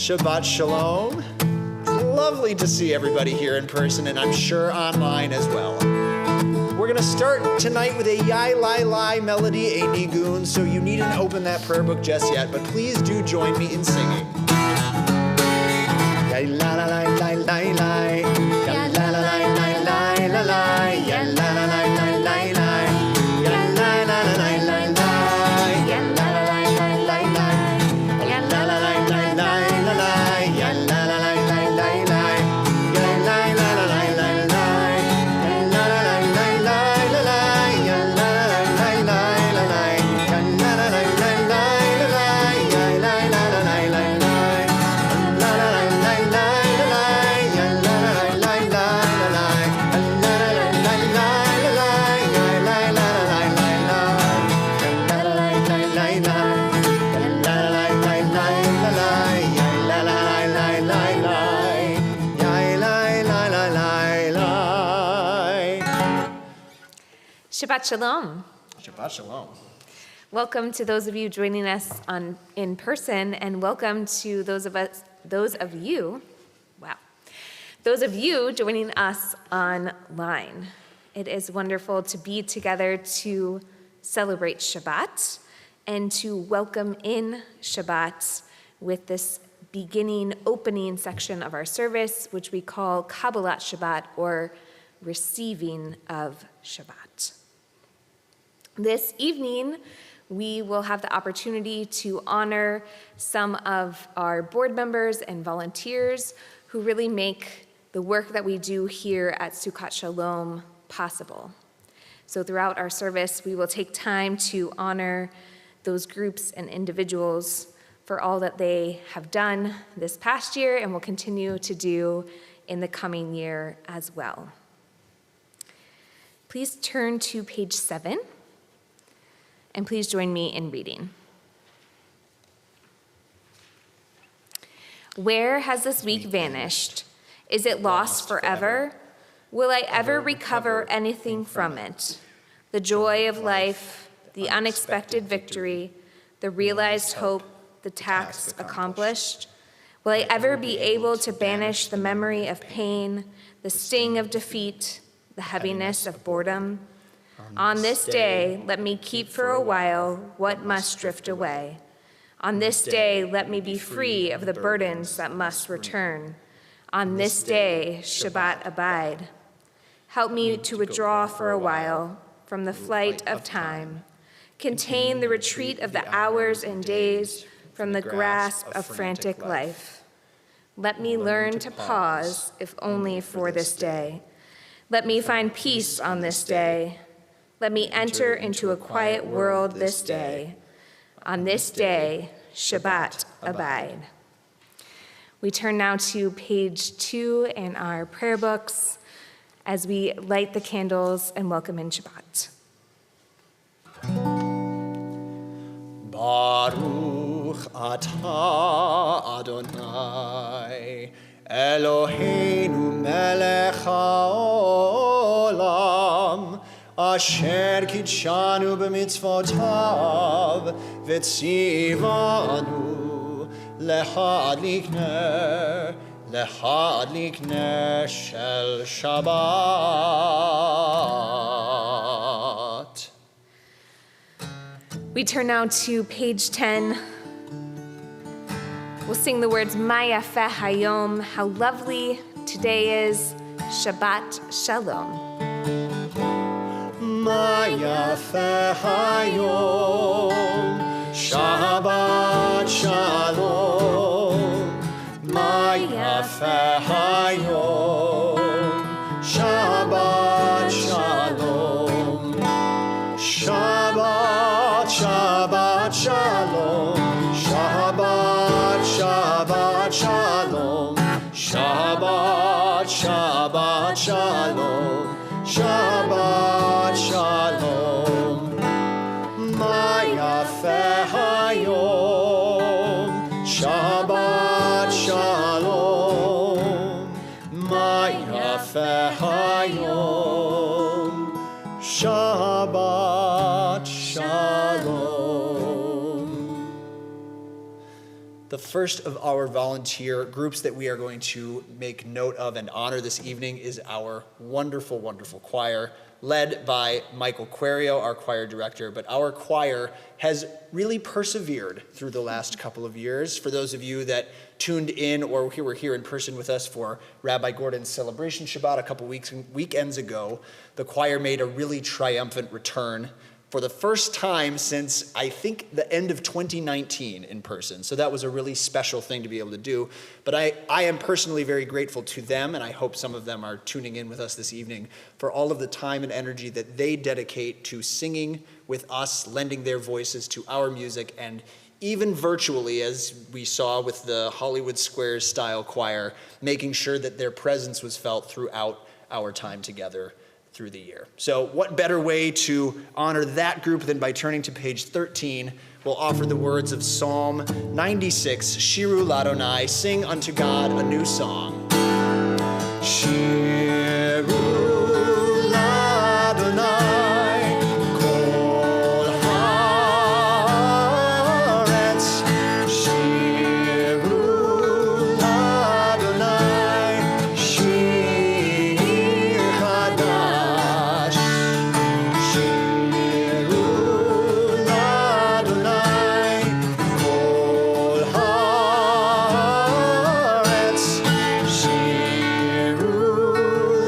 Shabbat Shalom. It's lovely to see everybody here in person, and I'm sure online as well. We're going to start tonight with a Yai Lai Lai melody, a nigun, so you needn't open that prayer book just yet, but please do join me in singing. Yai la la la la la la, Yai la la la la la la la, Yai la la la la la la, Yai la la la la la la, Yai la la la la la la, Yai la la la la la la, Yai la la la la la la, Yai la la la la la la, Yai la la la la la la, Yai la la la la la la, Yai la la la la la la, Yai la la la la la la. Shabbat Shalom. Shabbat Shalom. Welcome to those of you joining us in person, and welcome to those of you joining us online. It is wonderful to be together to celebrate Shabbat and to welcome in Shabbat with this opening section of our service, which we call Kabbalat Shabbat, or receiving of Shabbat. This evening, we will have the opportunity to honor some of our board members and volunteers who really make the work that we do here at Sukkot Shalom possible. So throughout our service, we will take time to honor those groups and individuals for all that they have done this past year and will continue to do in the coming year as well. Please turn to page 7. And please join me in reading. Where has this week vanished? Is it lost forever? Will I ever recover anything from it? The joy of life, the unexpected victory, the realized hope, the task accomplished? Will I ever be able to banish the memory of pain, the sting of defeat, the heaviness of boredom? On this day, let me keep for a while what must drift away. On this day, let me be free of the burdens that must return. On this day, Shabbat abide. Help me to withdraw for a while from the flight of time. Contain the retreat of the hours and days from the grasp of frantic life. Let me learn to pause, if only for this day. Let me find peace on this day. Let me enter into a quiet world this day. On this day, Shabbat abide. We turn now to page 2 in our prayer books as we light the candles and welcome in Shabbat. Baruch atah Adonai Eloheinu melech haolam Asher kidshanu b'mitzvotav v'tzivanu lehadlik ner shel Shabbat. We turn now to page 10. We'll sing the words Mayafeh Hayom, how lovely today is, Shabbat Shalom. Mayafeh Hayom, Shabbat Shalom. Mayafeh Hayom, Shabbat Shalom. Shabbat, Shabbat Shalom. Shabbat, Shabbat Shalom. Shabbat, Shabbat Shalom. Shabbat Shalom. Mayafeh Hayom. Shabbat Shalom. Mayafeh Hayom. Shabbat Shalom. The first of our volunteer groups that we are going to make note of and honor this evening is our wonderful, wonderful choir, led by Michael Querio, our choir director. But our choir has really persevered through the last couple of years. For those of you that tuned in or who were here in person with us for Rabbi Gordon's celebration Shabbat a couple weekends ago, the choir made a really triumphant return for the first time since, I think, the end of 2019 in person. So that was a really special thing to be able to do. But I am personally very grateful to them, and I hope some of them are tuning in with us this evening, for all of the time and energy that they dedicate to singing with us, lending their voices to our music, and even virtually, as we saw with the Hollywood Squares style choir, making sure that their presence was felt throughout our time together through the year. So what better way to honor that group than by turning to page 13? We'll offer the words of Psalm 96, Shiru Ladonai, sing unto God a new song. Shiru Ladonai, kol haaretz. Shiru Ladonai, shir chadash. Shiru Ladonai, kol haaretz. Shiru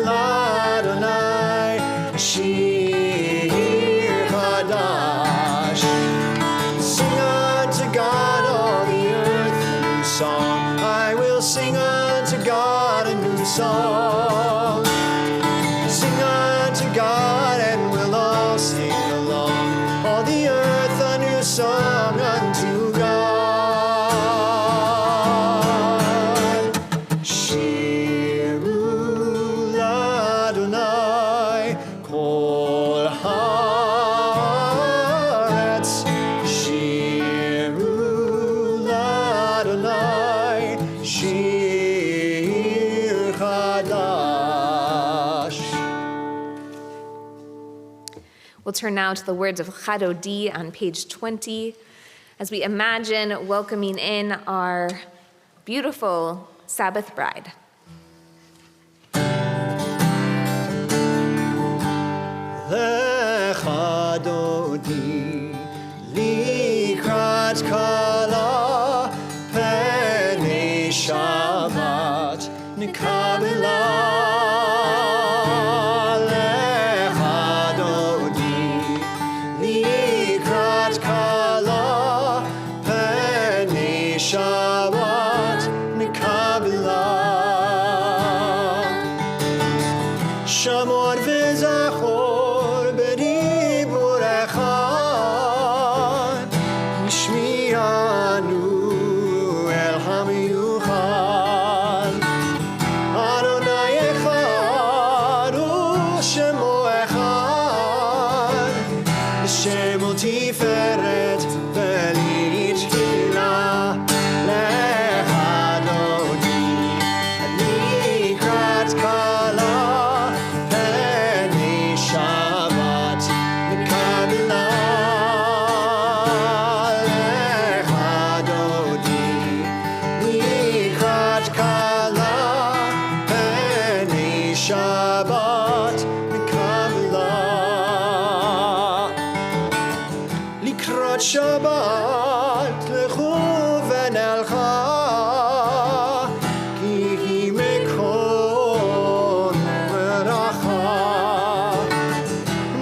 Ladonai, shir chadash. Sing unto God, all the earth, a new song. I will sing unto God a new song. Sing unto God, and we'll all sing along. All the earth a new song unto God. Shiru Ladonai, kol haaretz. Shiru Ladonai, shir chadash. We'll turn now to the words of Chadodi on page 20 as we imagine welcoming in our beautiful Sabbath bride. Lecha dodi likrat kala penei Shabbat nikabela. Lecha dodi likrat kala penei Shabbat nikabela. Shamor v'zachor b'dibur echad, nishmi'anu el hamiyuchad. Adonai echad u'shemo echad, v'shemo tiferet v'litchila. Lecha dodi likrat kala penei Shabbat nikabela. Lecha dodi likrat kala penei Shabbat nikabela. Likrat Shabbat lechu v'nelcha, ki hi mekon v'racha.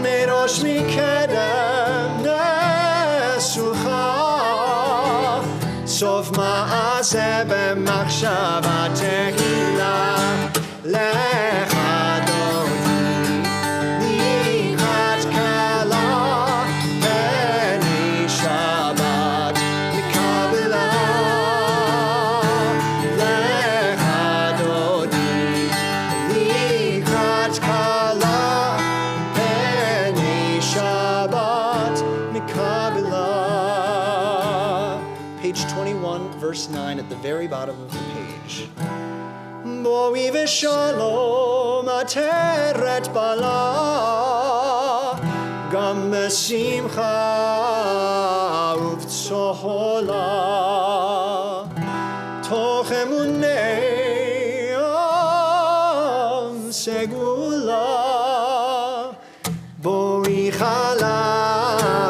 Nerosh mikedem nesucha, sof ma'aseh b'machshava tehila. Lecha dodi likrat kala penei Shabbat nikabela. Lecha dodi likrat kala penei Shabbat nikabela. Page 21, verse 9 at the very bottom of the page. Boi v'shalom ateret bala, gam besimcha uvtsohola. segula. Borichala,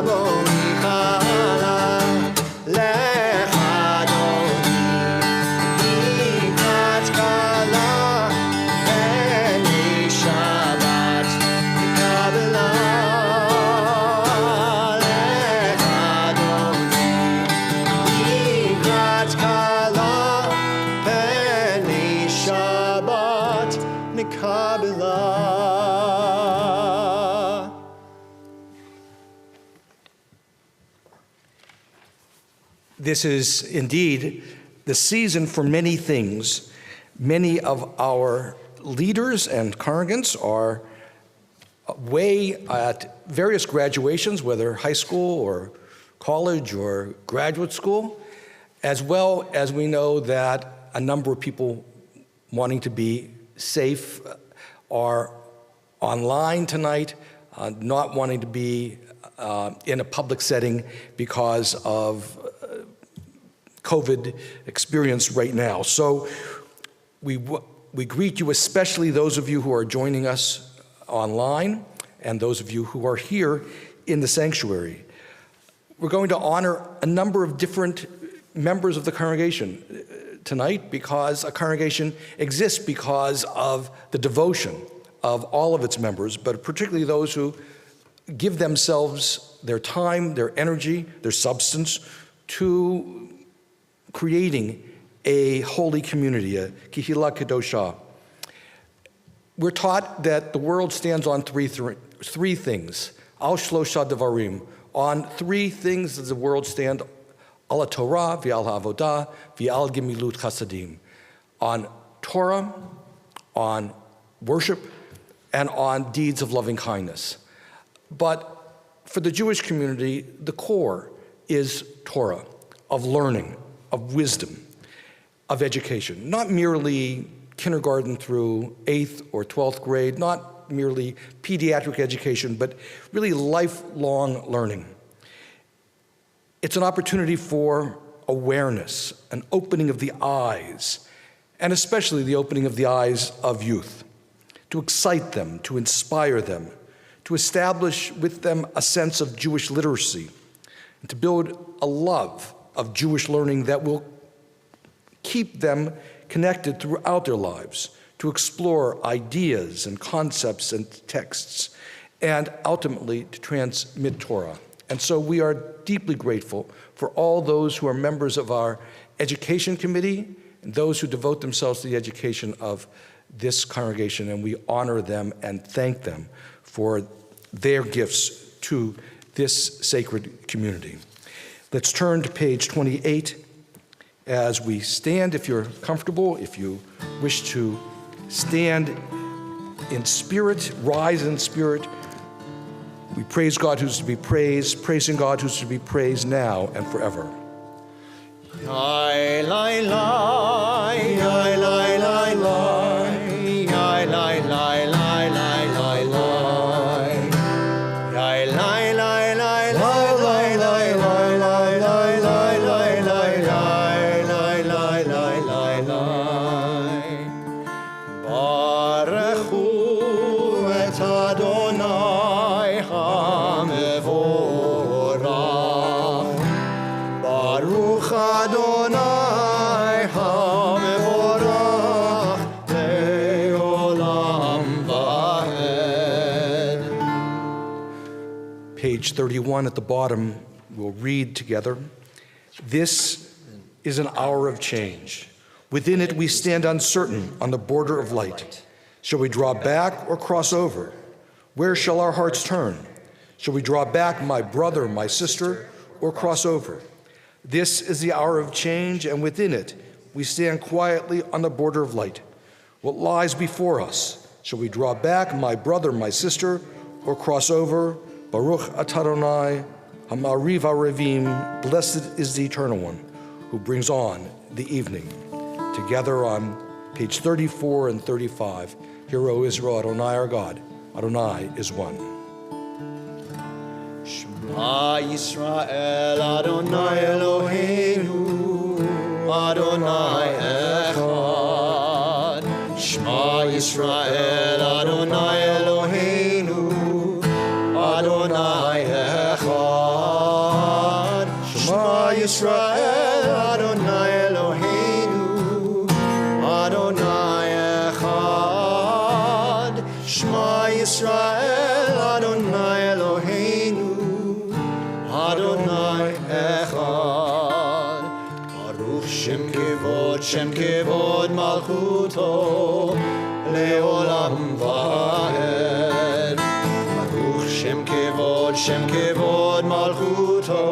borichala, lech Adoni, mikrat kala, v'ni Shabbat nikabela. Lech Adoni, mikrat kala, v'ni Shabbat nikabela. This is indeed the season for many things. Many of our leaders and congregants are away at various graduations, whether high school or college or graduate school, as well as we know that a number of people wanting to be safe are online tonight, not wanting to be in a public setting because of COVID experience right now. So we greet you, especially those of you who are joining us online and those of you who are here in the sanctuary. We're going to honor a number of different members of the congregation tonight because a congregation exists because of the devotion of all of its members, but particularly those who give themselves, their time, their energy, their substance to creating a holy community, a kihila kedosha. We're taught that the world stands on three things. Al shlosha devarim. On three things does the world stand: al Torah, v'al ha'avodah, v'al gemilut chasadim. On Torah, on worship, and on deeds of loving kindness. But for the Jewish community, the core is Torah, of learning, of wisdom, of education. Not merely kindergarten through 8th or 12th grade, not merely pediatric education, but really lifelong learning. It's an opportunity for awareness, an opening of the eyes, and especially the opening of the eyes of youth, to excite them, to inspire them, to establish with them a sense of Jewish literacy, and to build a love of Jewish learning that will keep them connected throughout their lives, to explore ideas and concepts and texts, and ultimately to transmit Torah. And so we are deeply grateful for all those who are members of our education committee and those who devote themselves to the education of this congregation, and we honor them and thank them for their gifts to this sacred community. Let's turn to page 28 as we stand. If you're comfortable, if you wish to stand in spirit, rise in spirit, we praise God who's to be praised, praising God who's to be praised now and forever. Yai lai lai, yai lai lai lai, yai lai lai lai lai lai lai, yai lai lai lai lai lai lai lai lai lai lai lai lai lai lai lai. Baruchu et Adonai hamevorach. Baruch Adonai hamevorach le'olam va'ed. Page 31 at the bottom, we'll read together. This is an hour of change. Within it we stand uncertain on the border of light. Shall we draw back or cross over? Where shall our hearts turn? Shall we draw back, my brother, my sister, or cross over? This is the hour of change, and within it we stand quietly on the border of light. What lies before us? Shall we draw back, my brother, my sister, or cross over? Baruch atah Adonai, Hamariv Arevim, blessed is the Eternal One, who brings on the evening. Together on page 34 and 35, Hear, O Israel, Adonai our God, Adonai is one. Shema Yisrael, Adonai Eloheinu, Adonai Echad. Shema Yisrael, Shema Yisrael, Adonai Eloheinu, Adonai Echad. Baruch Shem Kevod Malchuto, Leolam Vaed. Baruch Shem Kevod Malchuto,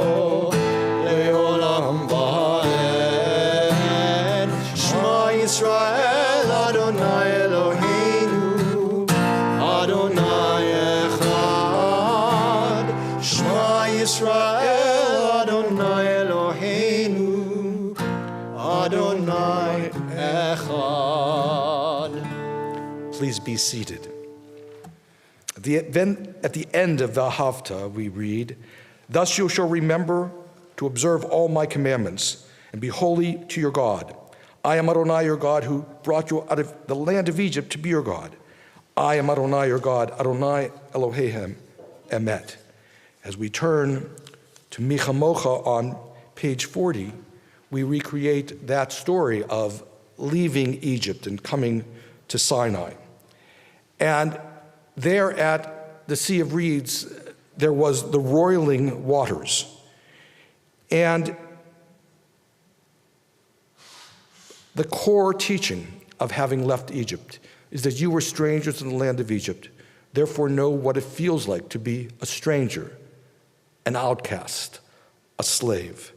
Leolam Vaed. Shema Yisrael, Adonai Eloheinu, Adonai Echad. Shema Yisrael, Adonai Eloheinu, Adonai Echad. Please be seated. At the end of the Haftarah, we read, "Thus you shall remember to observe all my commandments and be holy to your God. I am Adonai your God who brought you out of the land of Egypt to be your God. I am Adonai your God, Adonai Elohim Emet." As we turn to Michamocha on page 40, we recreate that story of leaving Egypt and coming to Sinai. And there at the Sea of Reeds, there was the roiling waters. And the core teaching of having left Egypt is that you were strangers in the land of Egypt, therefore know what it feels like to be a stranger, an outcast, a slave.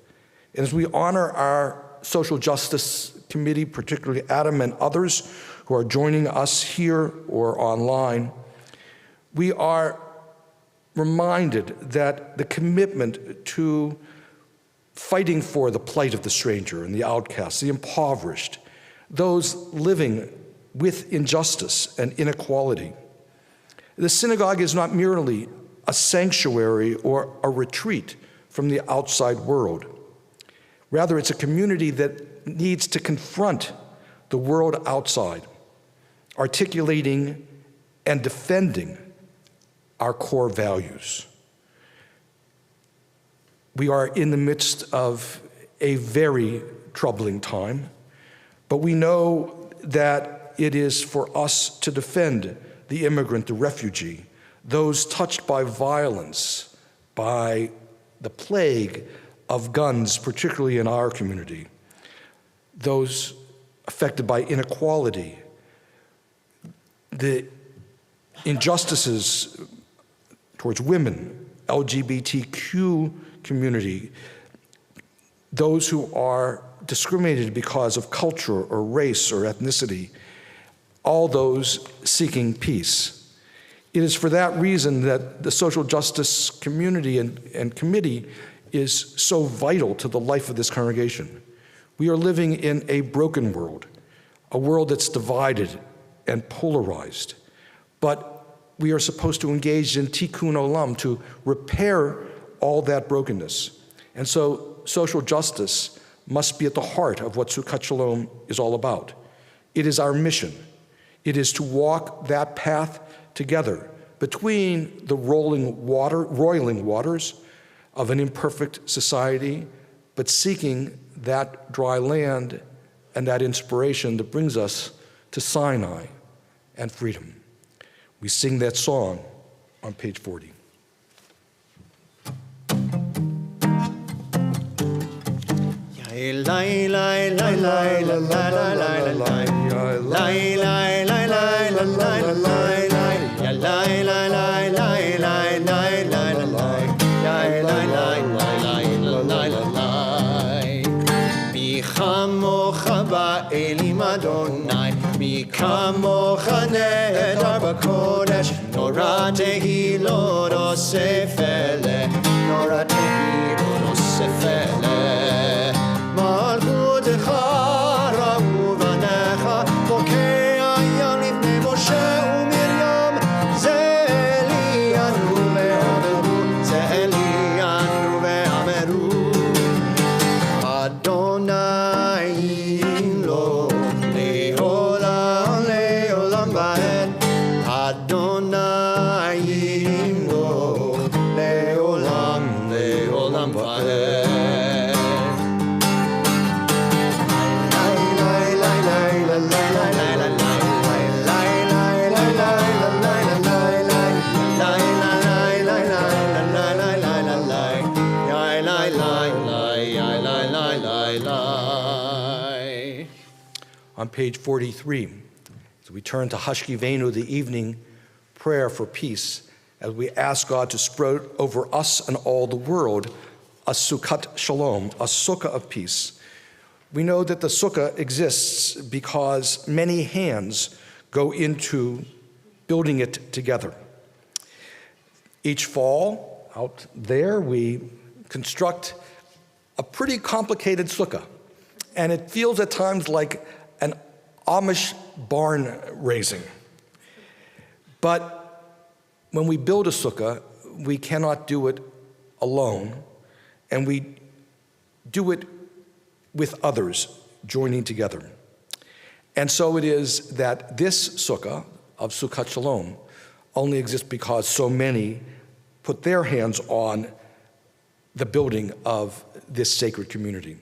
And as we honor our social justice committee, particularly Adam and others who are joining us here or online, we are reminded that the commitment to fighting for the plight of the stranger and the outcast, the impoverished, those living with injustice and inequality. The synagogue is not merely a sanctuary or a retreat from the outside world. Rather, it's a community that needs to confront the world outside, articulating and defending our core values. We are in the midst of a very troubling time, but we know that it is for us to defend the immigrant, the refugee, those touched by violence, by the plague of guns, particularly in our community, those affected by inequality, the injustices towards women, LGBTQ community, those who are discriminated because of culture or race or ethnicity, all those seeking peace. It is for that reason that the social justice community and committee is so vital to the life of this congregation. We are living in a broken world, a world that's divided and polarized. But we are supposed to engage in tikkun olam, to repair all that brokenness. And so social justice must be at the heart of what Sukkot Shalom is all about. It is our mission. It is to walk that path together between the roiling waters of an imperfect society, but seeking that dry land and that inspiration that brings us to Sinai and freedom. We sing that song on page 40. מי כמוך נהדר בקודש, נורא תהי לא נוסף אלה, נורא תהי לא נוסף אלה. מלכותך ראו בניך, בוקע ים לפני משה ומרים, זה אלינו ואמרו, זה אלינו ואמרו. אדוני לא לעולם לעולם ועד, אדוני לא לעולם לעולם ועד. on page 43. So we turn to Hashkivenu, the evening prayer for peace, as we ask God to spread over us and all the world a Sukkot Shalom, a sukkah of peace. We know that the sukkah exists because many hands go into building it together. Each fall, out there, we construct a pretty complicated sukkah, and it feels at times like an Amish barn raising. But when we build a sukkah, we cannot do it alone, and we do it with others joining together. And so it is that this sukkah of Sukkot Shalom only exists because so many put their hands on the building of this sacred community.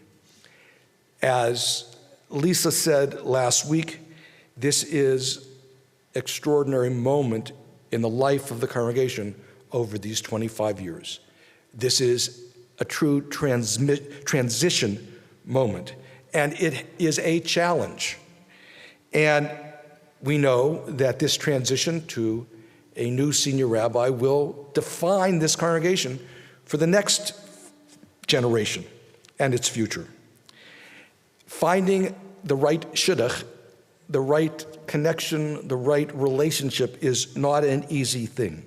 As Lisa said last week, this is an extraordinary moment in the life of the congregation over these 25 years. This is a true transition moment, and it is a challenge. And we know that this transition to a new senior rabbi will define this congregation for the next generation and its future. Finding the right shidduch, the right connection, the right relationship is not an easy thing.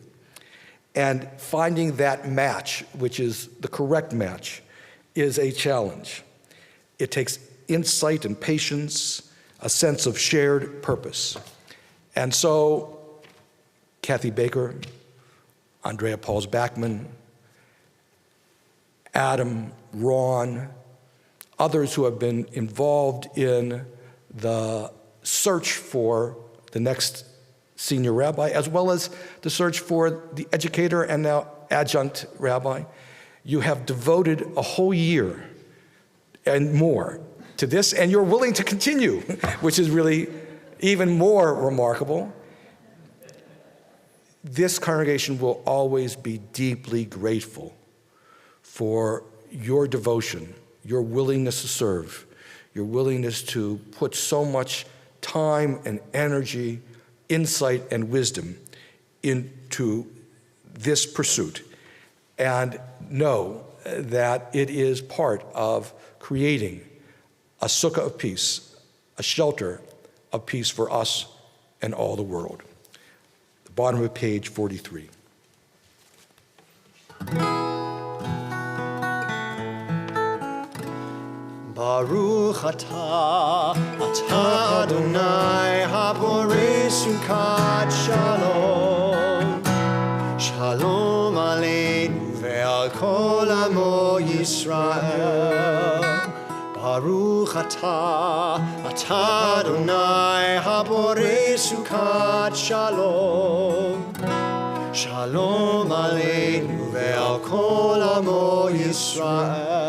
And finding that match, which is the correct match, is a challenge. It takes insight and patience, a sense of shared purpose. And so, Kathy Baker, Andrea Pauls-Backman, Adam, Ron, others who have been involved in the search for the next senior rabbi, as well as the search for the educator and now adjunct rabbi. You have devoted a whole year and more to this, and you're willing to continue, which is really even more remarkable. This congregation will always be deeply grateful for your devotion, your willingness to serve, your willingness to put so much time and energy, insight and wisdom into this pursuit. And know that it is part of creating a sukkah of peace, a shelter of peace for us and all the world. The bottom of page 43. Baruch atah Adonai haborei sukkot shalom. Shalom aleinu ve'al kol amo Yisrael. Baruch atah Adonai haborei sukkot shalom. Shalom aleinu ve'al kol amo Yisrael.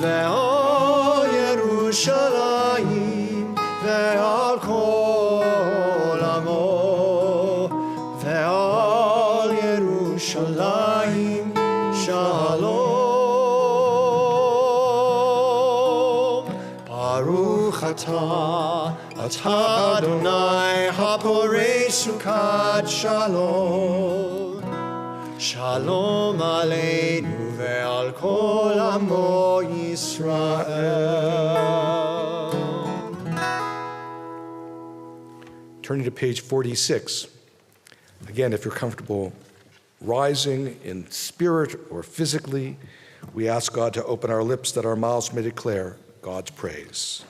Ve'al Yerushalayim ve'al kol amo. Ve'al Yerushalayim shalom. Baruch atah Adonai haporei sukkot shalom. Shalom aleinu ve'al kol amo Yisrael. Turning to page 46. Again, if you're comfortable rising in spirit or physically, we ask God to open our lips that our mouths may declare God's praise.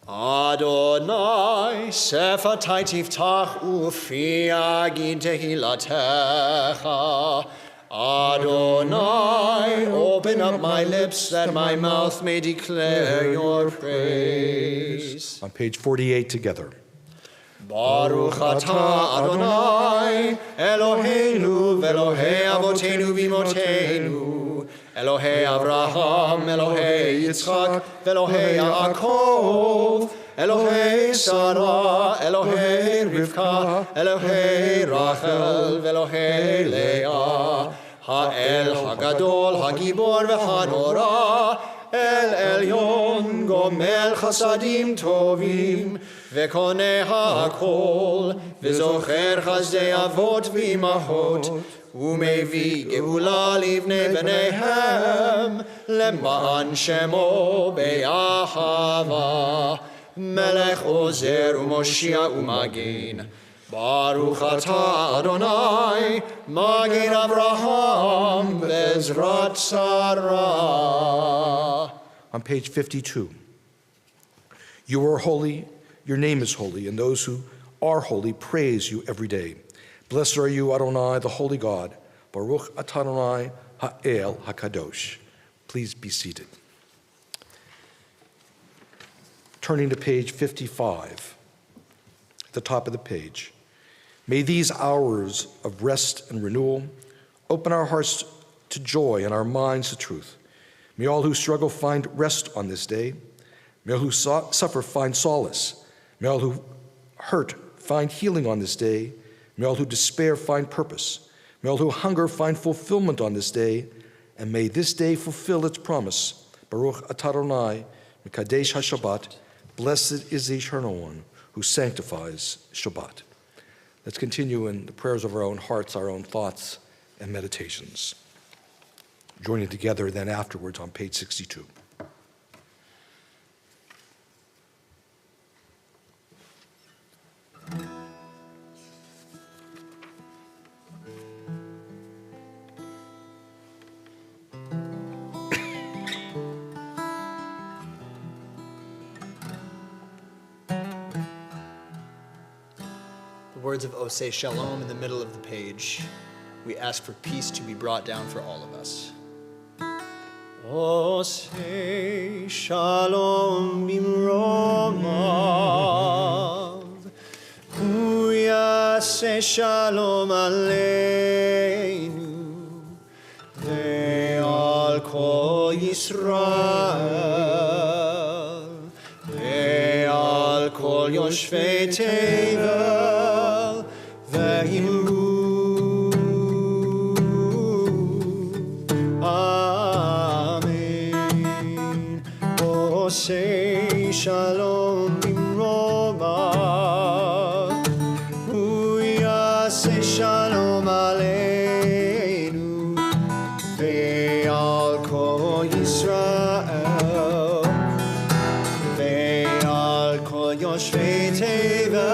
Adonai, sefatai tiftach ufi agid tehilatecha. Adonai, open up my lips that my mouth may declare your praise. On page 48 together. Baruch atah Adonai, Eloheinu ve'Elohei avotenu v'imotenu, Elohei Avraham, Elohei Yitzchak, ve'Elohei Yaakov, Elohei Sarah, Elohei Rivka, Elohei Rachel, ve'Elohei Leah, Ha'el Hagadol, Hagibor ve'Hanora, אל עליון גומל חסדים טובים וקונה הכל וזוכר חסדי אבות ואימהות ומביא גאולה לבני בניהם למען שמו באהבה מלך עוזר ומושיע ומגן ברוך אתה אדוני מגן אברהם בעזרת שרה. On page 52. You are holy, your name is holy, and those who are holy praise you every day. Blessed are you, Adonai, the holy God. Baruch atah Adonai ha'el hakadosh. Please be seated. Turning to page 55, at the top of the page. May these hours of rest and renewal open our hearts to joy and our minds to truth. May all who struggle find rest on this day. May all who suffer find solace. May all who hurt find healing on this day. May all who despair find purpose. May all who hunger find fulfillment on this day. And may this day fulfill its promise. Baruch atah Adonai, Mekadesh HaShabbat. Blessed is the Eternal One who sanctifies Shabbat. Let's continue in the prayers of our own hearts, our own thoughts, and meditations. Joining together then afterwards on page 62. Words of Oseh Shalom in the middle of the page. We ask for peace to be brought down for all of us. Oseh Shalom bimromav Hu yaseh shalom aleinu ve'al kol Yisrael ve'al kol yoshvei teva Amen. Oseh Shalom bimromav Hu yaseh shalom aleinu ve'al kol Yisrael ve'al kol yoshvei teva.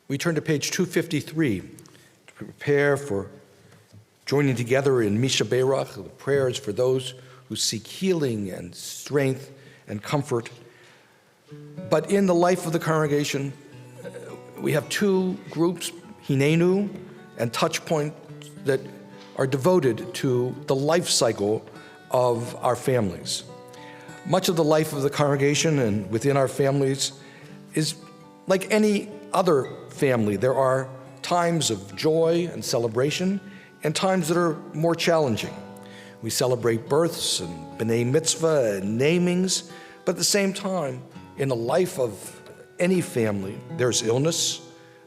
We turn to page 253 to prepare for joining together in Misha Beirach, the prayers for those who seek healing and strength and comfort. But in the life of the congregation, we have two groups, Hinenu and Touchpoint, that are devoted to the life cycle of our families. Much of the life of the congregation and within our families is like any other family. There are times of joy and celebration and times that are more challenging. We celebrate births and b'nai mitzvah and namings, but at the same time, in the life of any family, there's illness,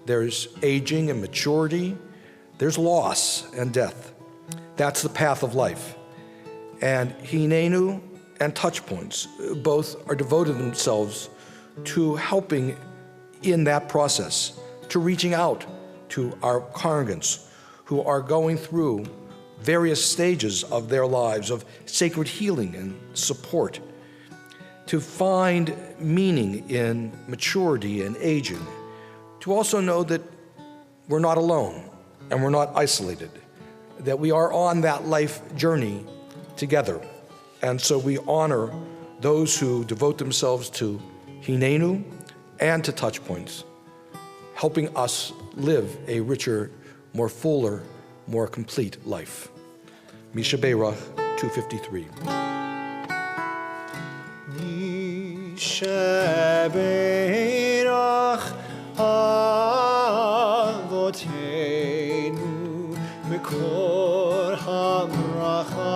there's aging and maturity, there's loss and death. That's the path of life. And Hinenu and Touchpoints both are devoted themselves to helping in that process, to reaching out to our congregants who are going through various stages of their lives of sacred healing and support to find meaning in maturity and aging, to also know that we're not alone and we're not isolated, that we are on that life journey together. And so we honor those who devote themselves to Hinenu and to touch points, helping us live a richer, more fuller, more complete life. Misha Beirach, 253. Sheberach Avotenu Mikor Hamracha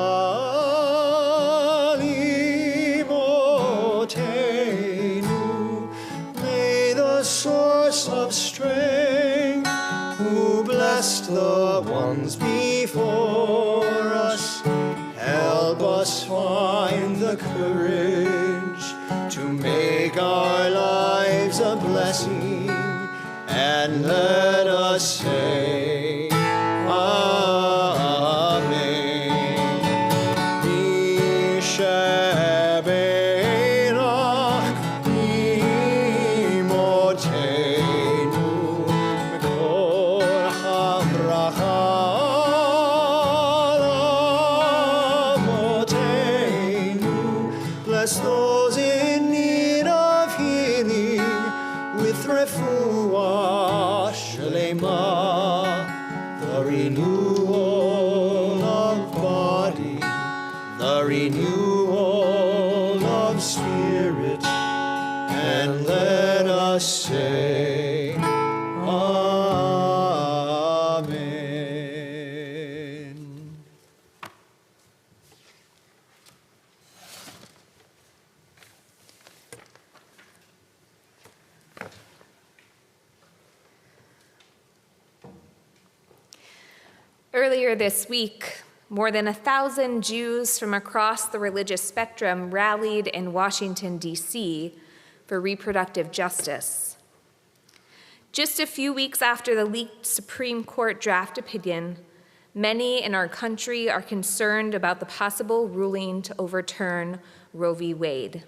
Limotenu. May the source of strength, who blessed the ones before us, help us find the courage to make our lives a blessing, and let us say, Amen. Misheberach Imotenu Mikor Hamracha Lamotenu. Bless those in need of healing with refuah shlema, the renewal of body, the renewal of spirit, and let us say, Amen. Earlier this week, more than 1,000 Jews from across the religious spectrum rallied in Washington, D.C. for reproductive justice. Just a few weeks after the leaked Supreme Court draft opinion, many in our country are concerned about the possible ruling to overturn Roe v. Wade.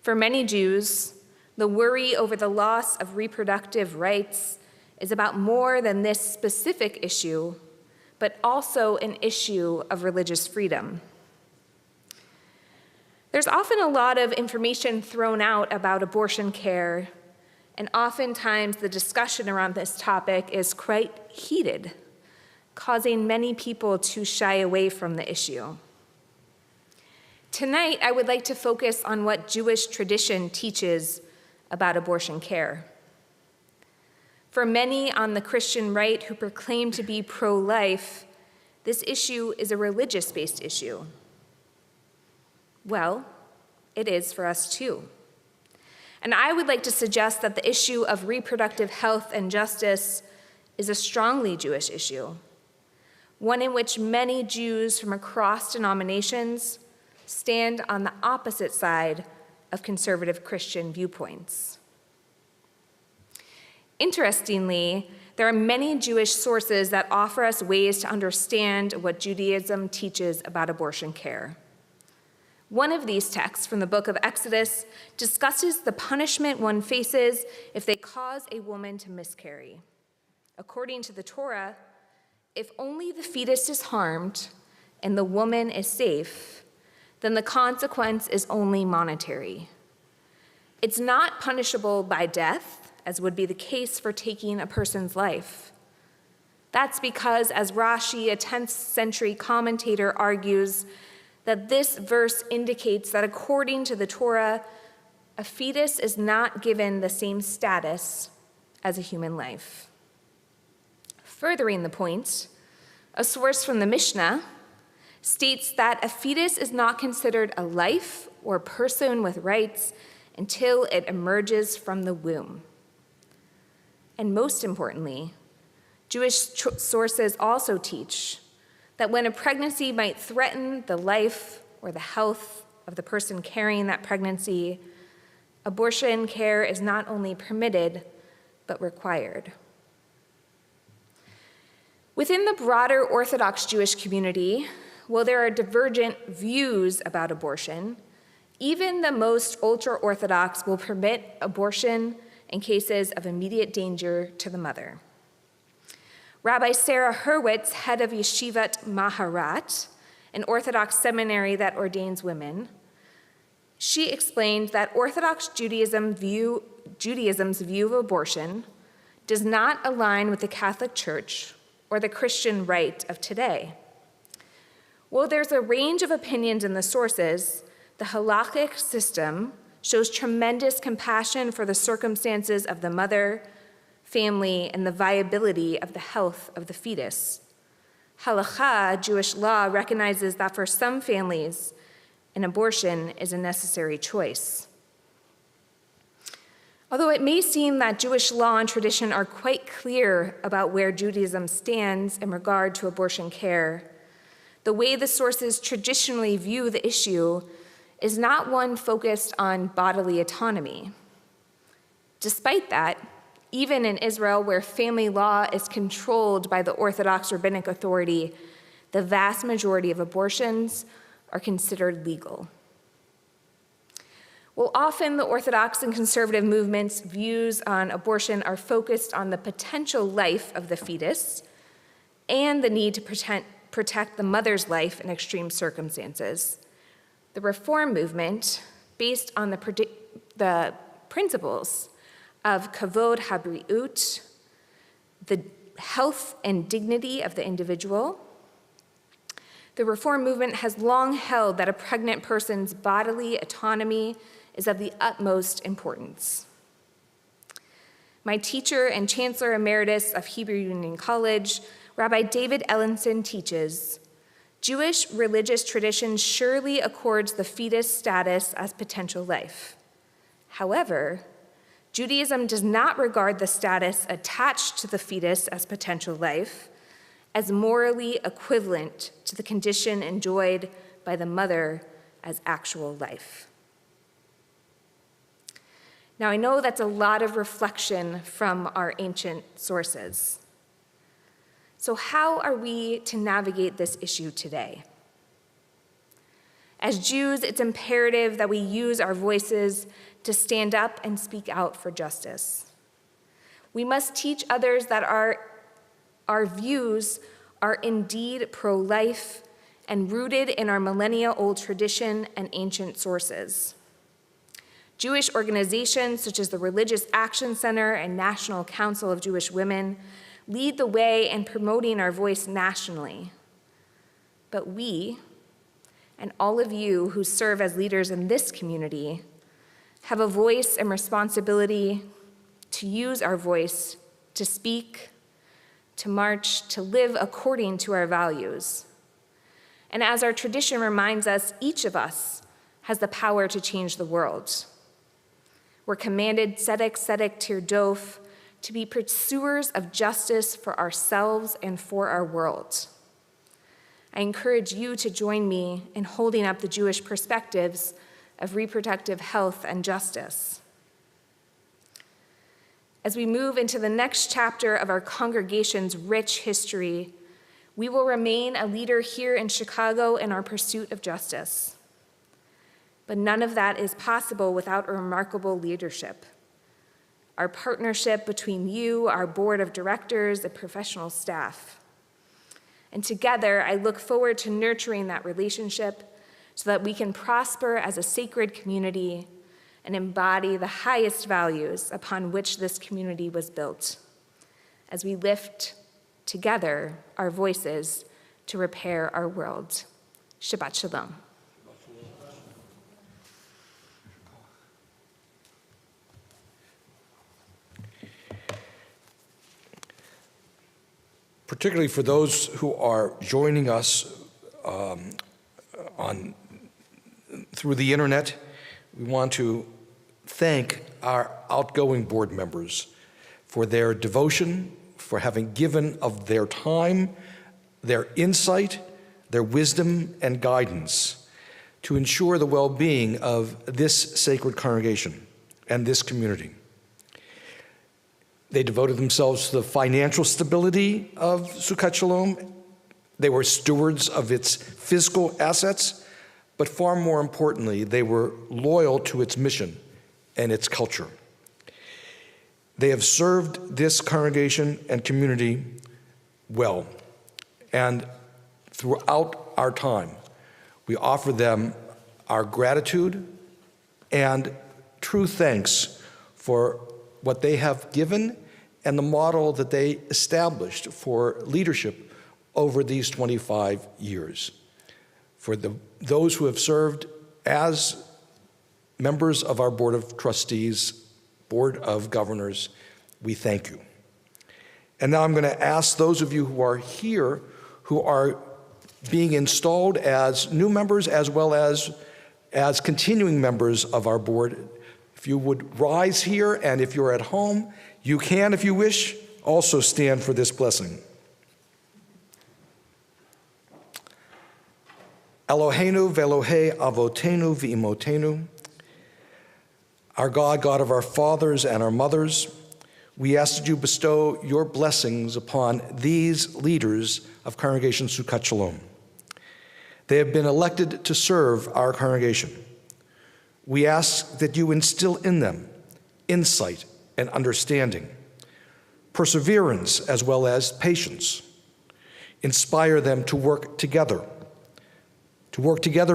For many Jews, the worry over the loss of reproductive rights is about more than this specific issue, but also an issue of religious freedom. There's often a lot of information thrown out about abortion care, and oftentimes the discussion around this topic is quite heated, causing many people to shy away from the issue. Tonight, I would like to focus on what Jewish tradition teaches about abortion care. For many on the Christian right who proclaim to be pro-life, this issue is a religious-based issue. Well, it is for us too. And I would like to suggest that the issue of reproductive health and justice is a strongly Jewish issue, one in which many Jews from across denominations stand on the opposite side of conservative Christian viewpoints. Interestingly, there are many Jewish sources that offer us ways to understand what Judaism teaches about abortion care. One of these texts from the book of Exodus discusses the punishment one faces if they cause a woman to miscarry. According to the Torah, if only the fetus is harmed and the woman is safe, then the consequence is only monetary. It's not punishable by death, as would be the case for taking a person's life. That's because, as Rashi, a 10th century commentator, argues, that this verse indicates that according to the Torah, a fetus is not given the same status as a human life. Furthering the point, a source from the Mishnah states that a fetus is not considered a life or person with rights until it emerges from the womb. And most importantly, Jewish sources also teach that when a pregnancy might threaten the life or the health of the person carrying that pregnancy, abortion care is not only permitted, but required. Within the broader Orthodox Jewish community, while there are divergent views about abortion, Even the most ultra-Orthodox will permit abortion in cases of immediate danger to the mother. Rabbi Sarah Hurwitz, head of Yeshivat Maharat, an Orthodox seminary that ordains women, she explained that Orthodox Judaism's view of abortion does not align with the Catholic Church or the Christian right of today. While there's a range of opinions in the sources, the halakhic system shows tremendous compassion for the circumstances of the mother, family, and the viability of the health of the fetus. Halakha, Jewish law, recognizes that for some families, an abortion is a necessary choice. Although it may seem that Jewish law and tradition are quite clear about where Judaism stands in regard to abortion care, the way the sources traditionally view the issue is not one focused on bodily autonomy. Despite that, even in Israel, where family law is controlled by the Orthodox rabbinic authority, the vast majority of abortions are considered legal. While often the Orthodox and conservative movements' views on abortion are focused on the potential life of the fetus and the need to protect the mother's life in extreme circumstances, the Reform movement, based on the principles of kavod habriut, the health and dignity of the individual, the Reform movement has long held that a pregnant person's bodily autonomy is of the utmost importance. My teacher and Chancellor Emeritus of Hebrew Union College, Rabbi David Ellenson, teaches, Jewish religious tradition surely accords the fetus status as potential life. However, Judaism does not regard the status attached to the fetus as potential life as morally equivalent to the condition enjoyed by the mother as actual life. Now, I know that's a lot of reflection from our ancient sources. So how are we to navigate this issue today? As Jews, it's imperative that we use our voices to stand up and speak out for justice. We must teach others that our views are indeed pro-life and rooted in our millennia-old tradition and ancient sources. Jewish organizations such as the Religious Action Center and National Council of Jewish Women lead the way in promoting our voice nationally. But we, and all of you who serve as leaders in this community, have a voice and responsibility to use our voice to speak, to march, to live according to our values. And as our tradition reminds us, each of us has the power to change the world. We're commanded, tzedek, tzedek, tirdof, to be pursuers of justice for ourselves and for our world. I encourage you to join me in holding up the Jewish perspectives of reproductive health and justice. As we move into the next chapter of our congregation's rich history, we will remain a leader here in Chicago in our pursuit of justice. But none of that is possible without a remarkable leadership. Our partnership between you, our board of directors, and professional staff. And together, I look forward to nurturing that relationship so that we can prosper as a sacred community and embody the highest values upon which this community was built, as we lift together our voices to repair our world. Shabbat Shalom. Particularly for those who are joining us through the internet, we want to thank our outgoing board members for their devotion, for having given of their time, their insight, their wisdom, and guidance to ensure the well-being of this sacred congregation and this community. They devoted themselves to the financial stability of Sukkot Shalom. They were stewards of its physical assets, but far more importantly, they were loyal to its mission and its culture. They have served this congregation and community well, and throughout our time, we offer them our gratitude and true thanks for what they have given and the model that they established for leadership over these 25 years. For those who have served as members of our Board of Trustees, Board of Governors, we thank you. And now I'm going to ask those of you who are here, who are being installed as new members as well as continuing members of our board, if you would rise here, and if you're at home, you can, if you wish, also stand for this blessing. Eloheinu ve'Elohei avotenu v'imotenu, our God, God of our fathers and our mothers, we ask that you bestow your blessings upon these leaders of Congregation Sukkot Shalom. They have been elected to serve our congregation. We ask that you instill in them insight and understanding, perseverance as well as patience. Inspire them to work together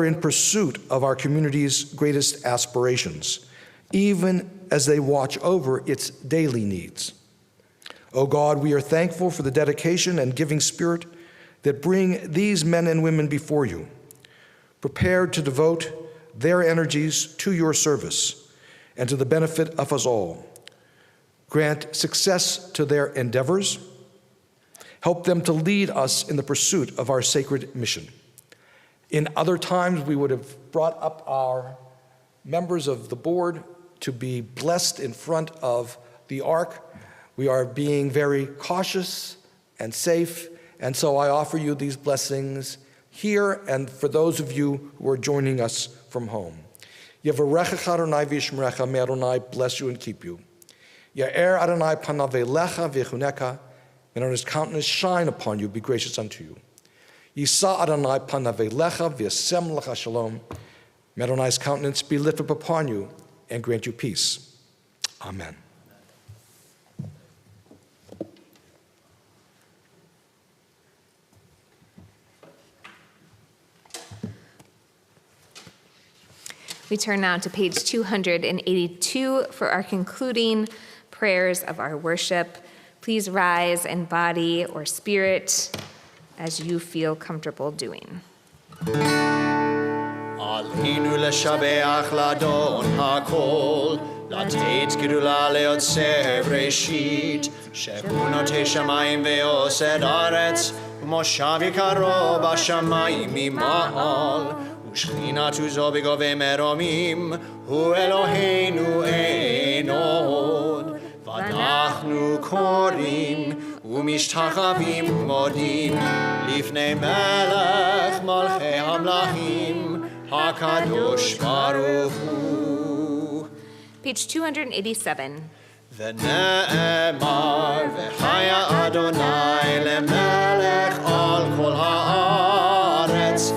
in pursuit of our community's greatest aspirations, even as they watch over its daily needs. Oh God, we are thankful for the dedication and giving spirit that bring these men and women before you, prepared to devote their energies to your service and to the benefit of us all. Grant success to their endeavors. Help them to lead us in the pursuit of our sacred mission. In other times, we would have brought up our members of the board to be blessed in front of the ark. We are being very cautious and safe, and so I offer you these blessings here and for those of you who are joining us from home. Yevarechecha Adonai v'yishmerecha, may Adonai bless you and keep you. Ya'er Adonai panav elecha v'yechuneka, may Adonai's countenance shine upon you, be gracious unto you. Yisa Adonai panav elecha v'yasem lecha shalom, may Adonai's countenance be lifted up upon you and grant you peace. Amen. We turn now to page 282 for our concluding prayers of our worship. Please rise in body or spirit as you feel comfortable doing. עלינו לשבח לאדון הכל, לתת גדולה ליוצר ראשית, שבונותי שמיים ויוסד ארץ, ומושב יקרו בשמיים ממעל, ושכינת עוזו בגובה מרומים, הוא אלוהינו אין עוד. ואנחנו קוראים ומשתחווים מודים לפני מלך מלכי המלכים, הקדוש ברוך הוא. Page 287. ונאמר וחיה אדוני למלך על כל הארץ,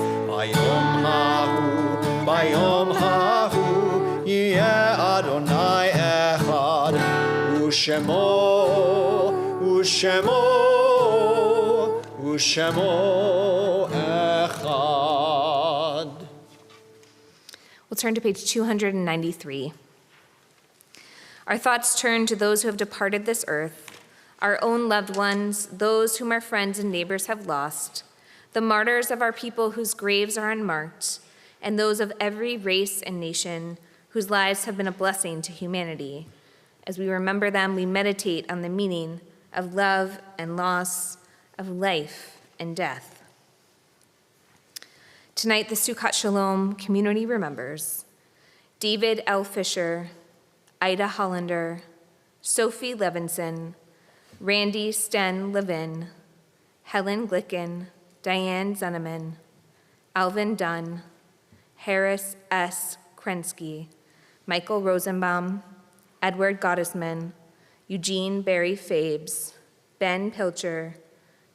ביום ההוא יהיה אדוני אחד, ושמו אחד. We'll turn to page 293. Our thoughts turn to those who have departed this earth, our own loved ones, those whom our friends and neighbors have lost, the martyrs of our people whose graves are unmarked, and those of every race and nation whose lives have been a blessing to humanity. As we remember them, we meditate on the meaning of love and loss, of life and death. Tonight, the Sukkot Shalom community remembers David L. Fisher, Ida Hollander, Sophie Levinson, Randy Sten Levin, Helen Glicken, Diane Zeneman, Alvin Dunn, Harris S. Krensky, Michael Rosenbaum, Edward Gottesman, Eugene Barry Fabes, Ben Pilcher,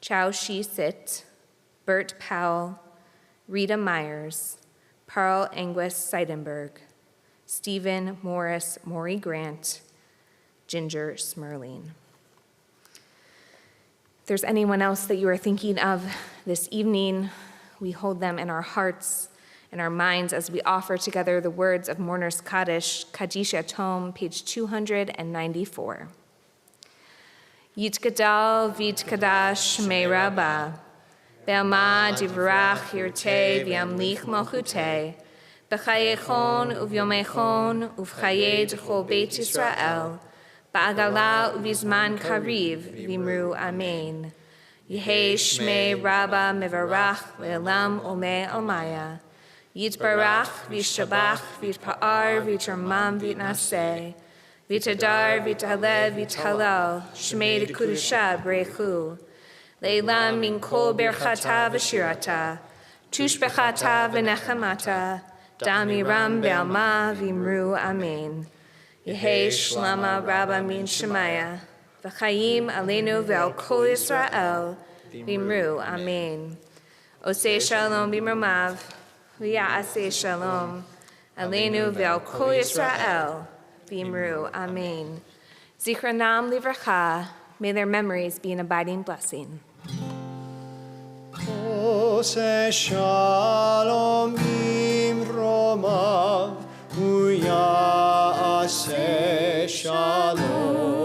Chao Shi Sit, Bert Powell, Rita Myers, Carl Anguis Seidenberg, Stephen Morris Maury Grant, Ginger Smerling. If there's anyone else that you are thinking of this evening, we hold them in our hearts and our minds as we offer together the words of Mourner's Kaddish, Kaddish Yatom, page 294. Yitgadal v'yitkadash me Rabbah, Be'alma divrach yirtei v'yamlich malchutei, B'chayechon uvyomechon uv'chayei d'chol Beit Yisrael, Ba'agala uvizman kariv v'imru amen. Yehei shmei Rabbah mevarach le'elam olmei almaya. Yitbarach v'yishabach v'yitpa'ar v'yitarmam v'yitnaseh. V'yitadar v'yithalel v'yithalal shmei d'kudusha b'reichu. Le'elam min kol berchata v'shirata. Tushbechata v'nechamata. Damiram be'alma v'imru amen. Yehei shlama Rabbah min Shemaya, v'chayim aleinu ve'al kol Yisrael, v'imru amen. Osei shalom b'mromav, v'ya'asei shalom, aleinu ve'al kol Yisrael, v'imru amen. Zichronam livracha, may their memories be an abiding blessing. Osei shalom b'mromav, Ya'aseh shalom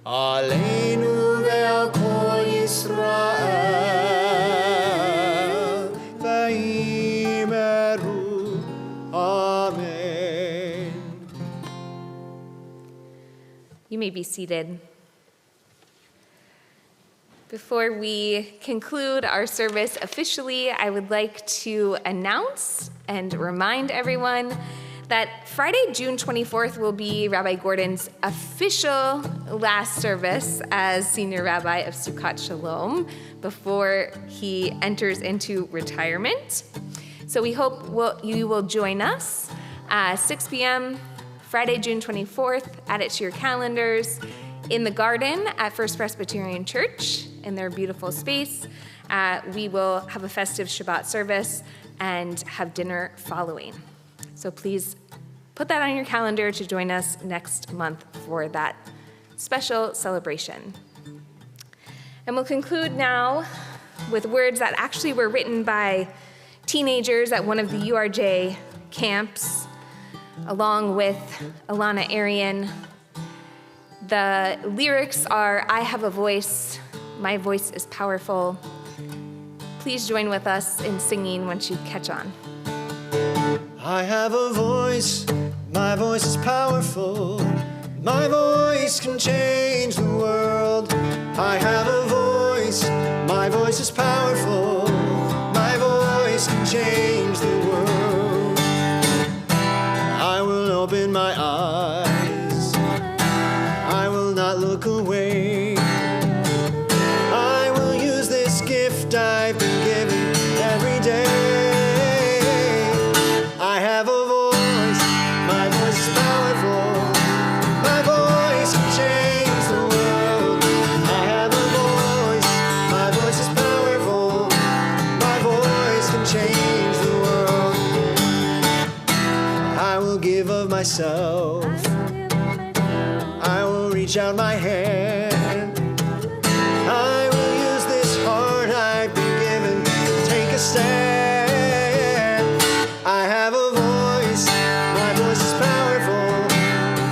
aleinu ve'al kol Yisrael ve'imeru amen. You may be seated. Before we conclude our service officially, I would like to announce and remind everyone that Friday, June 24th will be Rabbi Gordon's official last service as Senior Rabbi of Sukkot Shalom before he enters into retirement. So we hope you will join us 6 p.m. Friday, June 24th. Add it to your calendars in the garden at First Presbyterian Church in their beautiful space. We will have a festive Shabbat service and have dinner following. So please put that on your calendar to join us next month for that special celebration. And we'll conclude now with words that actually were written by teenagers at one of the URJ camps, along with Alana Arian. The lyrics are, I have a voice, my voice is powerful. Please join with us in singing once you catch on. I have a voice, my voice is powerful. My voice can change the world. I have a voice, my voice is powerful. My voice can change the world. I will open my eyes, I will not look away. I will use this gift I've been given every day. I have a voice, my voice is powerful. My voice can change the world. I have a voice, my voice is powerful. My voice can change the world. I will give of myself. I will reach out my hand. I will use this heart I've been given to take a stand. I have a voice, my voice is powerful.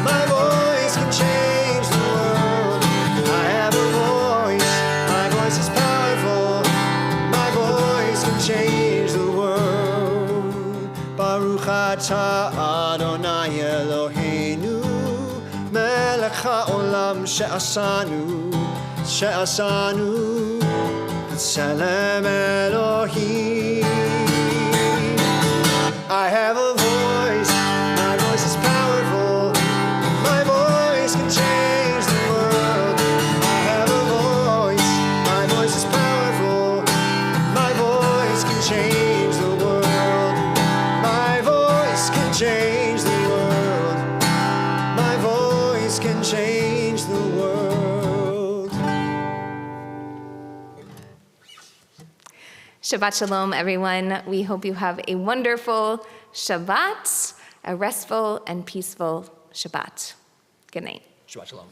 My voice can change the world. I have a voice, my voice is powerful. My voice can change the world. Baruch atah Adonai Eloheinu, melech haolam she'asanu Tselem Elohim. I have a voice, my voice is powerful. My voice can change the world. I have a voice, my voice is powerful. My voice can change the world. My voice can change the world. My voice can change the world. Shabbat Shalom, everyone. We hope you have a wonderful Shabbat, a restful and peaceful Shabbat. Good night. Shabbat shalom.